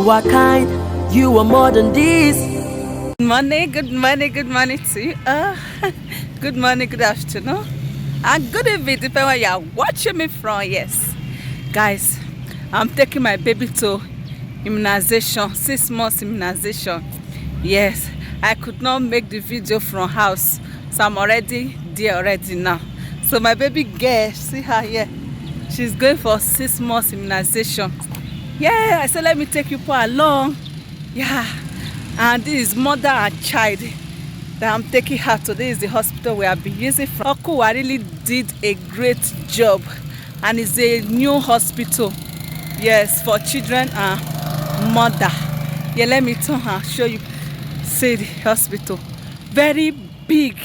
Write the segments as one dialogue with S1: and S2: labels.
S1: You are kind, you are more than this.
S2: Good morning, good morning, good morning to you. Good morning, good afternoon, and good evening, depending where you are watching me from. Yes, guys, I'm taking my baby to immunization, 6 months immunization. Yes, I could not make the video from house, so I'm already there already now. So my baby girl, see her here, she's going for 6 months immunization. Yeah, I said let me take you along. Yeah, and this is mother and child that I'm taking her to. This is the hospital we have been using from. Okuwa really did a great job, and it's a new hospital, yes, for children and mother. Yeah, let me turn her, show you. See the hospital, very big,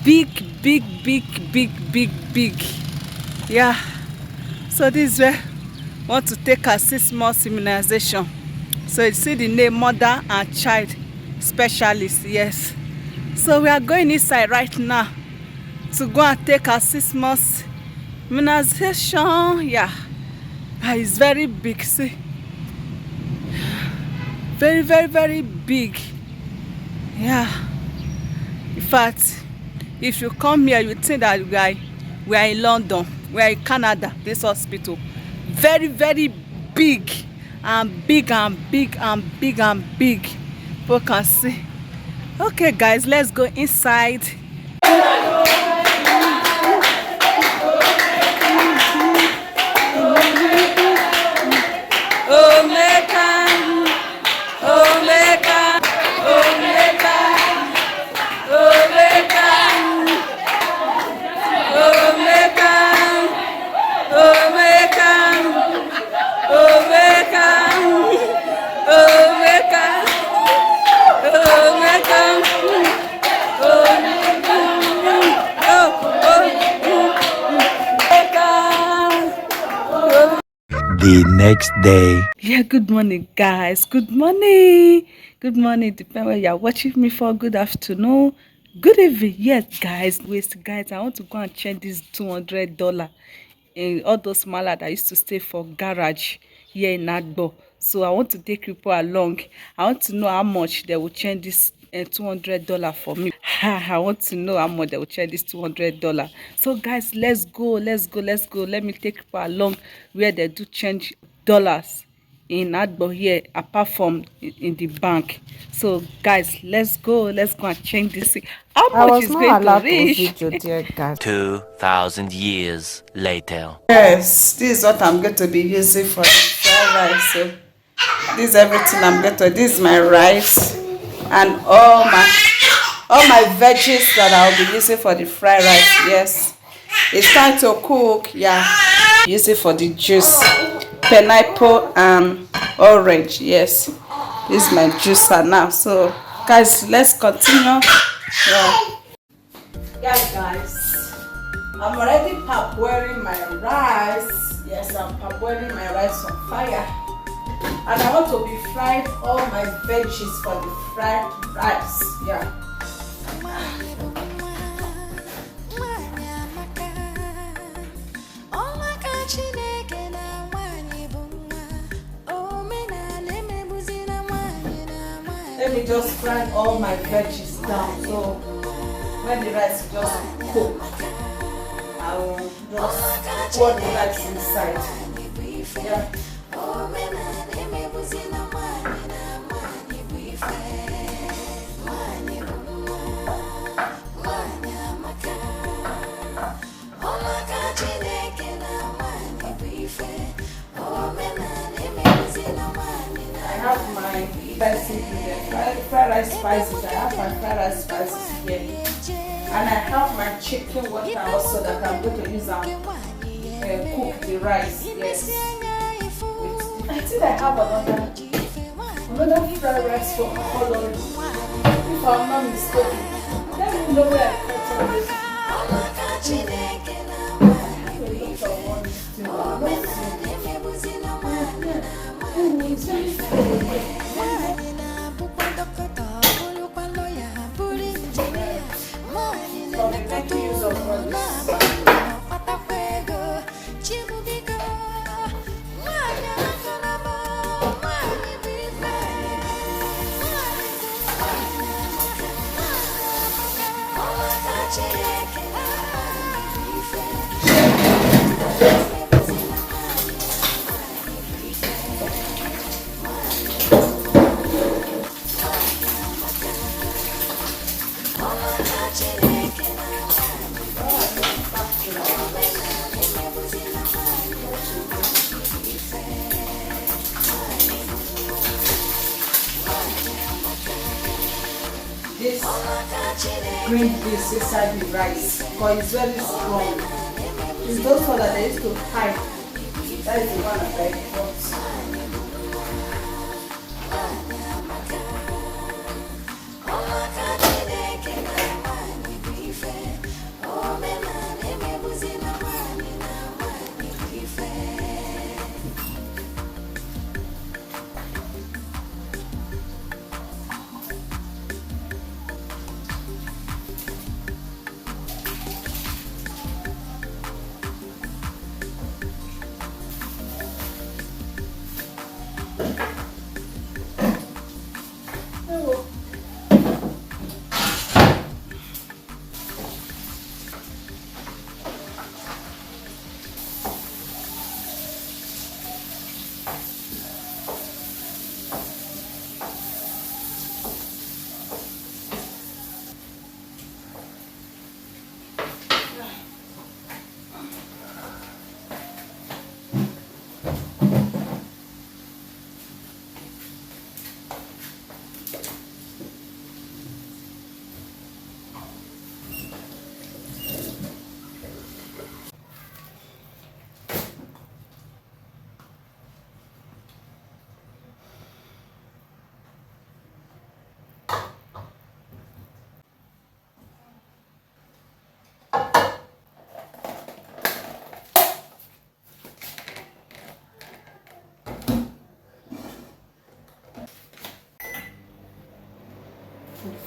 S2: big, big, big, big, big, big. Yeah, so this is where I want to take her 6 months immunization. So you see the name, mother and child specialist. Yes, so we are going inside right now to go and take our 6 months immunization. Yeah, it's very big. See, very, very, very big. Yeah, in fact, if you come here, you think that we are in London, we are in Canada. This hospital, very, very big and big and big and big and big. You can see. Okay, guys, let's go inside.
S3: The next day.
S2: Yeah, good morning, guys. Good morning. Good morning, depending where you're watching me for. Good afternoon. Good evening. Yes, guys. Wait, guys, I want to go and change this $200 in all those mala that used to stay for garage here in Agbor. So I want to take people along. I want to know how much they will change this $200 for me. I want to know how much they will charge this $200. So guys, let's go. Let me take people along where they do change dollars in Agbor here, apart from in the bank. So guys, let's go and change this. How much is going to reach?
S3: 2,000 years later.
S2: Yes, this is what I'm going to be using for the fried rice. So this is everything I'm going to. This is my rice and all my veggies that I'll be using for the fried rice. Yes, it's time to cook. Yeah, use it for the juice, pineapple and orange. Yes, this is my juicer now. So guys, let's continue. Yeah, guys, I'm already parboiling my rice. Yes, I'm parboiling my rice on fire. And I want to be fried all my veggies for the fried rice. Yeah. Let me just fry all my veggies down. So when the rice just cook, I will just pour the rice inside. Yeah. I have my basic fried rice spices. I have my fried rice spices here, and I have my chicken water also that I'm going to use and cook the rice. Yes. I think I have another fried rice for color. If I'm not mistaken, let me know where I cut all this. this green beans inside the rice because it's very strong. It's those one that I used to hide. That is the one that I bought.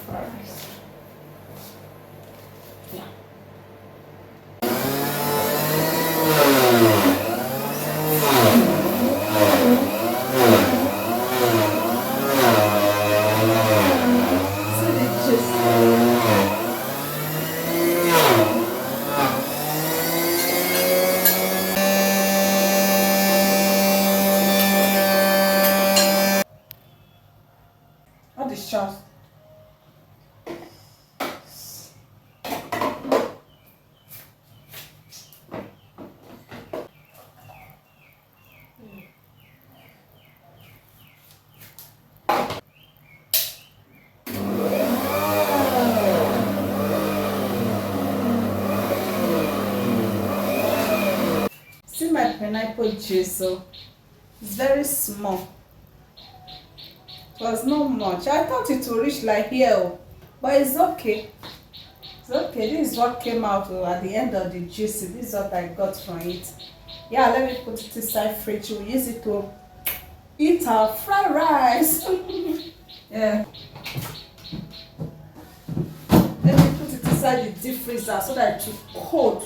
S2: First. Yeah. What is short? See my pineapple juice, so it's very small. It was not much. I thought it would reach like here, but it's okay. It's okay. This is what came out at the end of the juice. This is what I got from it. Yeah, let me put it inside fridge. We'll use it to eat our fried rice. Yeah. Let me put it inside the deep freezer so that it will cold.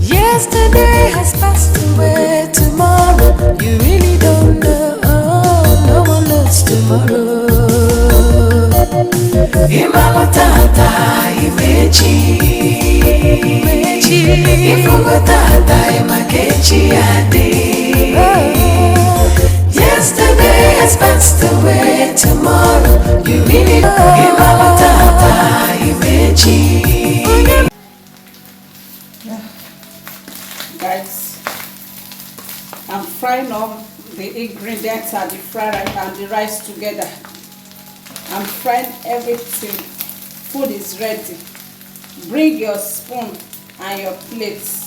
S1: Yesterday has passed away. Tomorrow you really don't know. No one knows tomorrow. Imalotata imechi, ifugotata imakechi ade. Yesterday has passed away. Tomorrow you really don't know. Imalotata imechi.
S2: Guys, I'm frying up the ingredients and the fried rice and the rice together. I'm frying everything. Food is ready. Bring your spoon and your plates.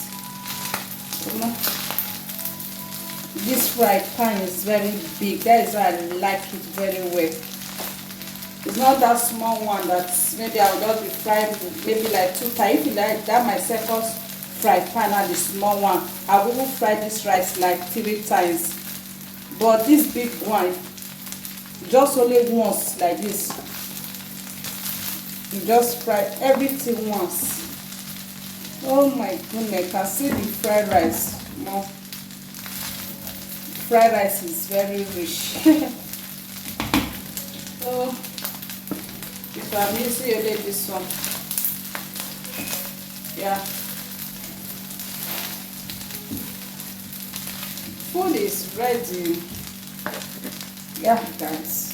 S2: This fried pan is very big. That is why I like it very well. It's not that small one that maybe I'll just be frying maybe like 2 times. If you like that, my second fried pan and the small one, I will fry this rice like 3 times. But this big one, just only once like this. You just fry everything once. Oh my goodness, I can see the fried rice. No. Fried rice is very rich. So if I'm using only this one, yeah. Food is ready. Yeah, guys.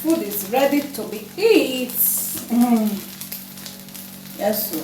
S2: Food is ready to be eaten. Yes, so.